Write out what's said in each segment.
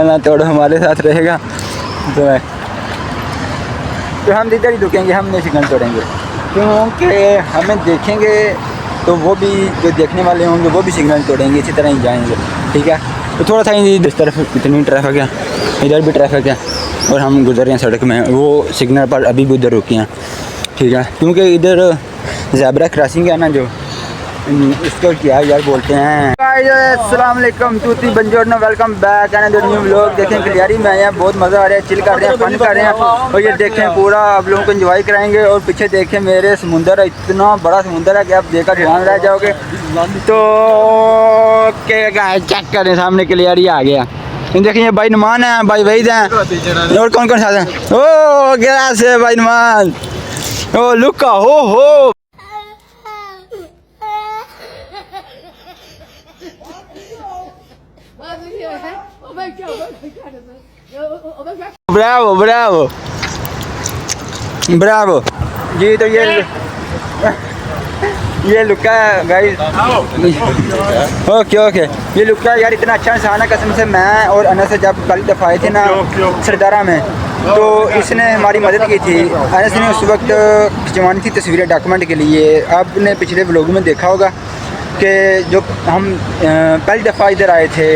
ना तोड़ो हमारे साथ रहेगा तो हम इधर ही रुकेंगे, हम नहीं सिग्नल तोड़ेंगे क्योंकि हमें देखेंगे तो वो भी जो देखने वाले होंगे वो भी सिग्नल तोड़ेंगे, इसी तरह ही जाएंगे। ठीक है, तो थोड़ा सा ही इस तरफ कितनी ट्रैफिक है, इधर भी ट्रैफिक है और हम गुजर रहे हैं सड़क में, वो सिग्नल पर अभी भी उधर रुके हैं। ठीक है, क्योंकि इधर ज़ेब्रा क्रॉसिंग है ना, जो इसको क्या यार बोलते हैं। अस्सलाम वालेकुम, तूती बंजोरनो, welcome back and new vlog. देखें क्लियरी में आए हैं, बहुत मज़ा आ रहा है, चिल कर रहे हैं, फन कर रहे हैं और ये देखें पूरा आप लोगों को एंजॉय कराएंगे। और पीछे देखें मेरे समुंदर है, इतना बड़ा समुंदर है कि आप देखकर हैरान रह जाओगे। तो चेक करें, सामने क्लियरी आ गया। देखिए ये भाई नुमान है, भाई वहीद हैं और कौन कौन साथ हैं। ओ गैस है भाई नुमान, ओ लुका हो ब्रावो ब्रावो ब्रावो जी। तो ये लुक्का है गाइस, ओके ओके। ये लुक्का यार इतना अच्छा इंसान है, कसम से। मैं और अनस से जब पहली दफ़ा आए थे ना सरदारा में, तो इसने हमारी मदद की थी। अनस ने उस वक्त खिंचवानी थी तस्वीरें डॉक्यूमेंट के लिए। आपने पिछले व्लॉग में देखा होगा कि जो हम पहली दफ़ा इधर आए थे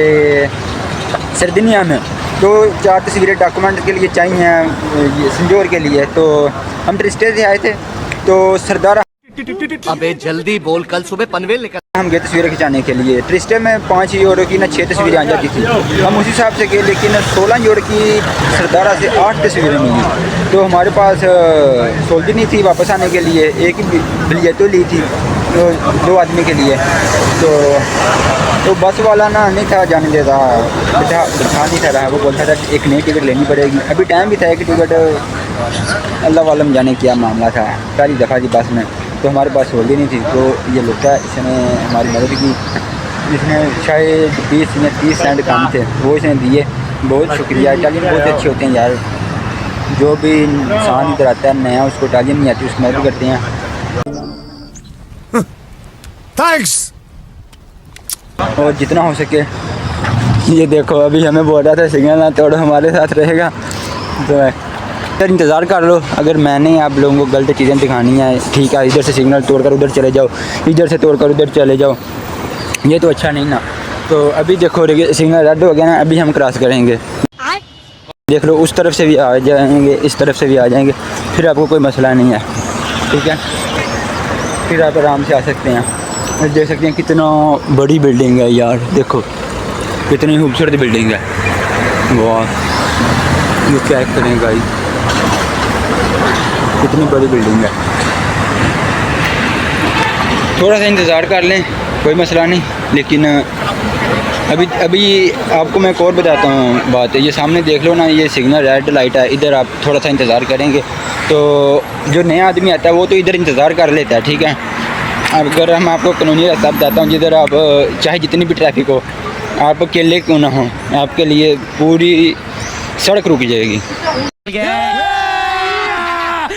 सरदिनिया में, तो 4 तस्वीरें डॉक्यूमेंट के लिए चाहिए संजोर के लिए। तो हम ट्रिस्टे से आए थे, तो सरदारा अबे जल्दी बोल, कल सुबह पनवेल निकल। हम गए तस्वीरें खिंचाने के लिए। ट्रिस्टे में 5 यूरो की ना 6 तस्वीरें आ जाती थी, हम उसी हिसाब से गए, लेकिन 16 यूरो की सरदारा से 8 तस्वीरें मिली। तो हमारे पास सोल्डी नहीं थी वापस आने के लिए, एक ही बिलियत ली थी 2 आदमी के लिए। तो बस वाला ना नहीं था जाने देता, बिठा नहीं था रहा। वो बोलता था एक नई टिकट लेनी पड़ेगी। अभी टाइम भी था, एक टिकट अल्लाह वालम जाने क्या मामला था, पहली दफ़ा थी बस में, तो हमारे पास सोल्डी नहीं थी। तो ये लुक्का इसने हमारी मदद की, इसने शायद 20 या 30 सेंट कम थे, वो इसने दिए। बहुत शुक्रिया। इटालियन बहुत अच्छे होते हैं यार, जो भी इंसान इधर आता है नया, उसको इटालियन नहीं आती, उसकी मदद करते हैं। थैंक्स। और जितना हो सके, ये देखो अभी हमें बोल रहा था सिग्नल ना तोड़ो हमारे साथ रहेगा, तो इधर इंतज़ार कर लो। अगर मैंने आप लोगों को गलत चीज़ें दिखानी है, ठीक है, इधर से सिग्नल तोड़कर उधर चले जाओ, इधर से तोड़कर उधर चले जाओ, ये तो अच्छा नहीं ना। तो अभी देखो सिग्नल रद्द हो गया ना, अभी हम क्रॉस करेंगे। देख लो, उस तरफ से भी आ जाएंगे, इस तरफ से भी आ जाएंगे, फिर आपको कोई मसला नहीं है। ठीक है, फिर आप आराम से आ सकते हैं। देख सकते हैं कितना बड़ी बिल्डिंग है यार, देखो कितनी खूबसूरत बिल्डिंग है। वाह, ये चेक करें गाइस, कितनी बड़ी बिल्डिंग है। थोड़ा सा इंतज़ार कर लें, कोई मसला नहीं। लेकिन अभी आपको मैं एक और बताता हूँ बात है। ये सामने देख लो ना, ये सिग्नल रेड लाइट है, इधर आप थोड़ा सा इंतज़ार करेंगे तो जो नया आदमी आता है वो तो इधर इंतज़ार कर लेता है। ठीक है, अगर हम आपको कानूनी रास्ता बताता हूँ, जिधर आप चाहे जितनी भी ट्रैफिक हो, आप अकेले क्यों ना हो, आपके लिए पूरी सड़क रुक जाएगी।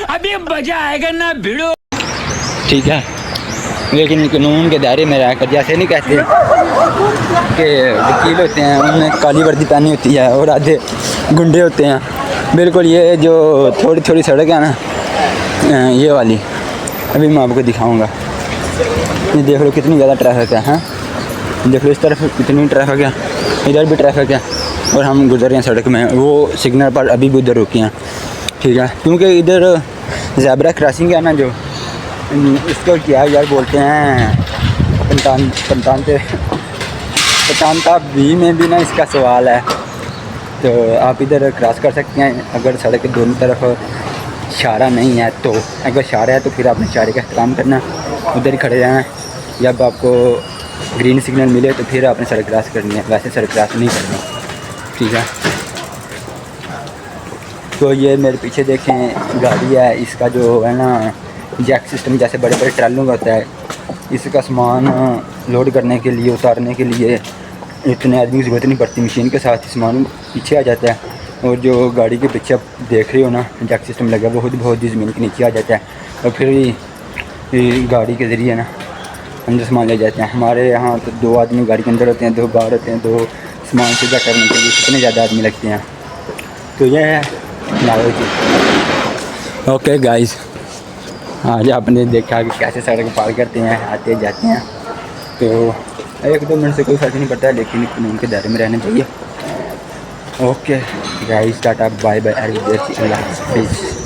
अभी मजा आएगा ना भिड़ो। ठीक है, लेकिन कानून के दायरे में रहकर, जैसे नहीं कहते कि वकील होते हैं उन्होंने काली वर्दी पहनी होती है और आधे गुंडे होते हैं, बिल्कुल ये जो थोड़ी थोड़ी सड़क है ना, ये वाली अभी मैं आपको दिखाऊंगा। ये देख लो कितनी ज़्यादा ट्रैफिक है। हाँ, देख लो इस तरफ कितनी ट्रैफिक है, इधर भी ट्रैफिक है और हम गुजर रहे हैं सड़क में, वो सिग्नल पर अभी भी उधर रुके हैं। ठीक है, क्योंकि इधर ज़ेब्रा क्रॉसिंग है ना, जो इसको क्या यार बोलते हैं, पतानता बी में भी ना इसका सवाल है। तो आप इधर क्रॉस कर सकते हैं अगर सड़क के दोनों तरफ इशारा नहीं है तो। अगर इशारा है तो फिर आपने इशारे का एहतराम करना, उधर ही खड़े रहना। जब आपको ग्रीन सिग्नल मिले तो फिर आपने सड़क क्रॉस करनी है, वैसे सड़क क्रॉस नहीं करनी। ठीक है, तो ये मेरे पीछे देखें गाड़ी है, इसका जो है ना जैक सिस्टम, जैसे बड़े बड़े ट्रालों का होता है, इसका सामान लोड करने के लिए, उतारने के लिए इतने आदमी की ज़रूरत नहीं पड़ती, मशीन के साथ सामान पीछे आ जाता है। और जो गाड़ी के पीछे आप देख रहे हो ना जैक सिस्टम लगा, वो खुद बहुत ही ज़मीन के नीचे आ जाता है और फिर गाड़ी के ज़रिए ना अंदर सामान ले जाते हैं। हमारे यहाँ तो 2 आदमी गाड़ी के अंदर होते हैं, 2 बाहर होते हैं, 2 सामान सीधा करने के लिए कितने ज़्यादा आदमी लगते हैं। तो ये है लाहौर की। ओके गाइस, आज आपने देखा कि कैसे सड़क पार करते हैं, आते जाते हैं। तो 1-2 मिनट से कोई फ़र्क नहीं पड़ता, लेकिन कानून के दायरे में रहना चाहिए। Okay guys, tata bye bye, अल्लाह हाफिज़।